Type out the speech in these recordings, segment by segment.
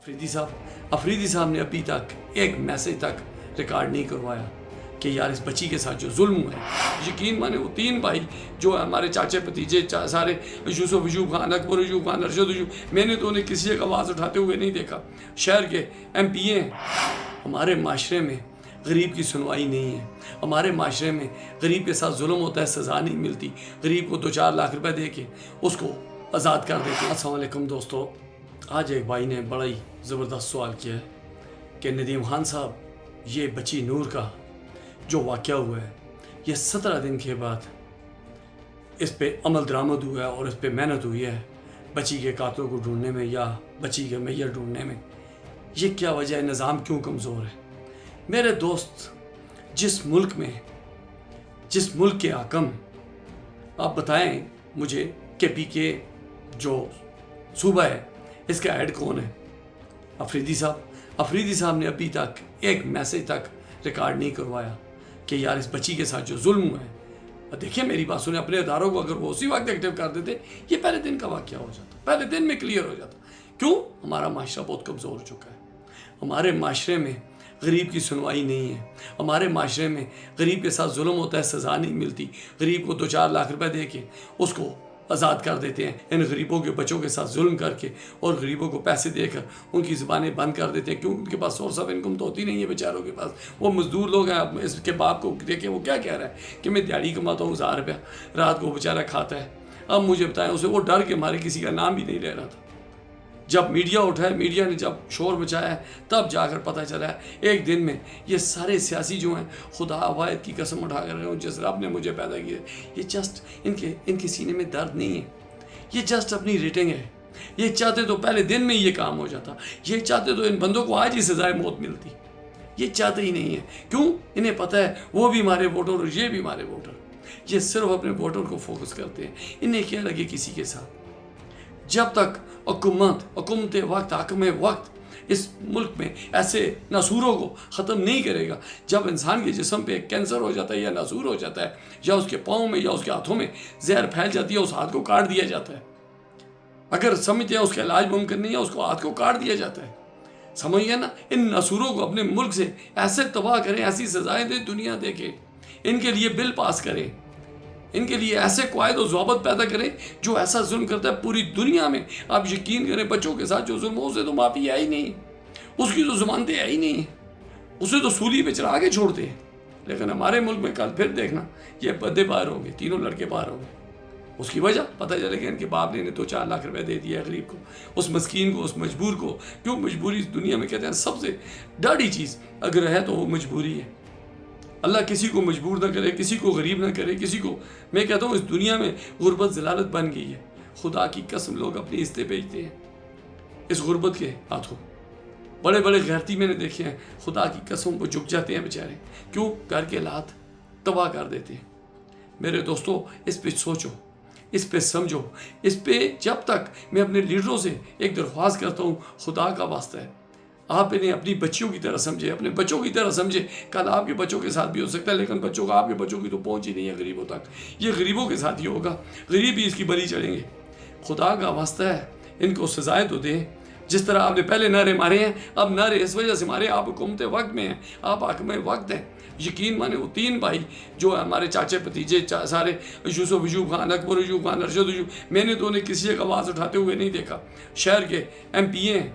अफरीदी साहब ने अभी तक एक मैसेज तक रिकॉर्ड नहीं करवाया कि यार इस बच्ची के साथ जो जुल्म हुआ है। यकीन माने वो तीन भाई जो हमारे चाचे भतीजे सारे यूसुफ अयूब खान, अकबर अयूब खान, अरशद अयूब, मैंने तो उन्हें किसी एक आवाज़ उठाते हुए नहीं देखा। शहर के MP हैं। हमारे माशरे में गरीब की सुनवाई नहीं है। हमारे माशरे में गरीब के साथ जुल्म होता है, सज़ा नहीं मिलती। गरीब को 2-4 लाख रुपए दे के उसको आज़ाद कर देते हैं। अस्सलाम वालेकुम दोस्तों, आज एक भाई ने बड़ा ही ज़बरदस्त सवाल किया है कि नदीम खान साहब, ये बच्ची नूर का जो वाक़या हुआ है, ये 17 दिन के बाद इस पे अमल दरामद हुआ है और इस पे मेहनत हुई है बच्ची के कातलों को ढूंढने में या बच्ची के मैयर ढूंढने में। ये क्या वजह है? निज़ाम क्यों कमज़ोर है? मेरे दोस्त, जिस मुल्क के हाकम, आप बताएं मुझे कि PK जो सूबा है इसका हेड कौन है? अफरीदी साहब ने अभी तक एक मैसेज तक रिकॉर्ड नहीं करवाया कि यार इस बच्ची के साथ जो जुल्म हुआ है। देखिए मेरी बात सुने, अपने अदारों को अगर वो उसी वक्त एक्टिव कर देते, ये पहले दिन का वाक़या हो जाता, पहले दिन में क्लियर हो जाता। क्यों? हमारा माशरा बहुत कमज़ोर हो चुका है। हमारे माशरे में गरीब की सुनवाई नहीं है। हमारे माशरे में गरीब के साथ जुल्म होता है, सज़ा नहीं मिलती। गरीब को 2-4 लाख रुपए दे के उसको आज़ाद कर देते हैं, इन गरीबों के बच्चों के साथ जुल्म करके, और गरीबों को पैसे देकर उनकी ज़ुबानें बंद कर देते हैं। क्यों? उनके पास सोर्स ऑफ इनकम तो होती नहीं है बेचारों के पास। वो मज़दूर लोग हैं। अब इसके बाप को देखें, वो क्या कह रहा है कि मैं दिहाड़ी कमाता हूँ 1000 रुपया, रात को बेचारा खाता है। अब मुझे बताएं, उसे वो डर के मारे किसी का नाम भी नहीं ले रहा था। जब मीडिया उठा है, मीडिया ने जब शोर मचाया है, तब जाकर पता चला है एक दिन में ये सारे सियासी जो हैं, खुदा वाहिद की कसम उठा कर रहे हो, जिस रब ने मुझे पैदा किया, ये जस्ट इनके सीने में दर्द नहीं है। ये जस्ट अपनी रेटिंग है। ये चाहते तो पहले दिन में ये काम हो जाता। ये चाहते तो इन बंदों को आज ही सजाए मौत मिलती। ये चाहते ही नहीं है। क्यों? इन्हें पता है वो भी हमारे वोटर और ये भी हमारे वोटर। ये सिर्फ अपने वोटर को फोकस करते हैं। इन्हें क्या लगे किसी के साथ। जब तक हुकूमत वक्त, हाकिम वक्त इस मुल्क में ऐसे नासूरों को ख़त्म नहीं करेगा, जब इंसान के जिस्म पे कैंसर हो जाता है या नासूर हो जाता है, या उसके पाँव में या उसके हाथों में जहर फैल जाती है, उस हाथ को काट दिया जाता है। अगर समझते हैं उसका इलाज मुमकिन नहीं है, उसको हाथ को काट दिया जाता है। समझिए ना, इन नासूरों को अपने मुल्क से ऐसे तबाह करें, ऐसी सजाएं दें, दुनिया देखे, इनके लिए बिल पास करें, इनके लिए ऐसे क़वायद और ज़वाबत पैदा करें जो ऐसा जुल्म करता है पूरी दुनिया में। आप यकीन करें, बच्चों के साथ जो जुल्म हो, उसे तो माफ़ी है ही नहीं, उसकी तो ज़मानतें है ही नहीं, उसे तो सूली पे चढ़ा के छोड़ते हैं। लेकिन हमारे मुल्क में कल फिर देखना, ये बदे बाहर हो गए, तीनों लड़के बाहर हो गए। उसकी वजह पता चलेगा इनके बाप ने 2-4 लाख रुपए दे दिया गरीब को, उस मस्कीन को, उस मजबूर को। क्यों? मजबूरी इस दुनिया में कहते हैं सबसे डर्टी चीज़ अगर है तो वो मजबूरी है। अल्लाह किसी को मजबूर ना करे, किसी को गरीब ना करे, किसी को। मैं कहता हूँ इस दुनिया में गुर्बत ज़लालत बन गई है। खुदा की कसम, लोग अपने रिश्ते बेचते हैं इस गुर्बत के हाथों। बड़े बड़े गैरती मैंने देखे हैं, खुदा की कसम वो झुक जाते हैं बेचारे। क्यों? घर के हालात तबाह कर देते हैं। मेरे दोस्तों, इस पे सोचो, इस पे समझो, इस पे जब तक मैं अपने लीडरों से एक दरख्वास्त करता हूँ, खुदा का वास्ता है, आप इन्हें अपनी बच्चियों की तरह समझे, अपने बच्चों की तरह समझे। कल आपके बच्चों के साथ भी हो सकता है, लेकिन आपके बच्चों की तो पहुंच ही नहीं है गरीबों तक। ये गरीबों के साथ ही होगा, गरीब ही इसकी बलि चढ़ेंगे। खुदा का वास्ता है, इनको सजाएं तो दें। जिस तरह आपने पहले नारे मारे हैं, अब नारे इस वजह से मारे, आप हुकूमत वक्त में हैं, आप हाकिम वक्त हैं। यकीन माने वो तीन भाई जो हमारे चाचे भतीजे सारे यूसुफ अयूब खान, अकबर अयूब खान, अरशद अयूब, मैंने तो उन्हें किसी एक आवाज़ उठाते हुए नहीं देखा। शहर के MP हैं,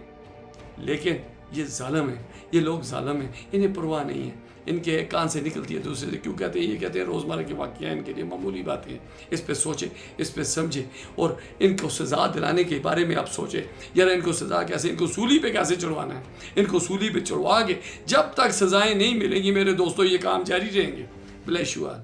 लेकिन ये जालिम है, ये लोग जालिम हैं, इन्हें परवाह नहीं है। इनके एक कान से निकलती है दूसरे से। क्यों कहते हैं? ये कहते हैं रोज़मर्रा के वाक़या इनके लिए मामूली बातें हैं। इस पे सोचें, इस पे समझें, और इनको सज़ा दिलाने के बारे में आप सोचें। यार इनको सज़ा कैसे, इनको सूली पे कैसे चढ़वाना है? इनको सूली पे चढ़वा के जब तक सज़ाएँ नहीं मिलेंगी मेरे दोस्तों, ये काम जारी रहेंगे। Bless you all.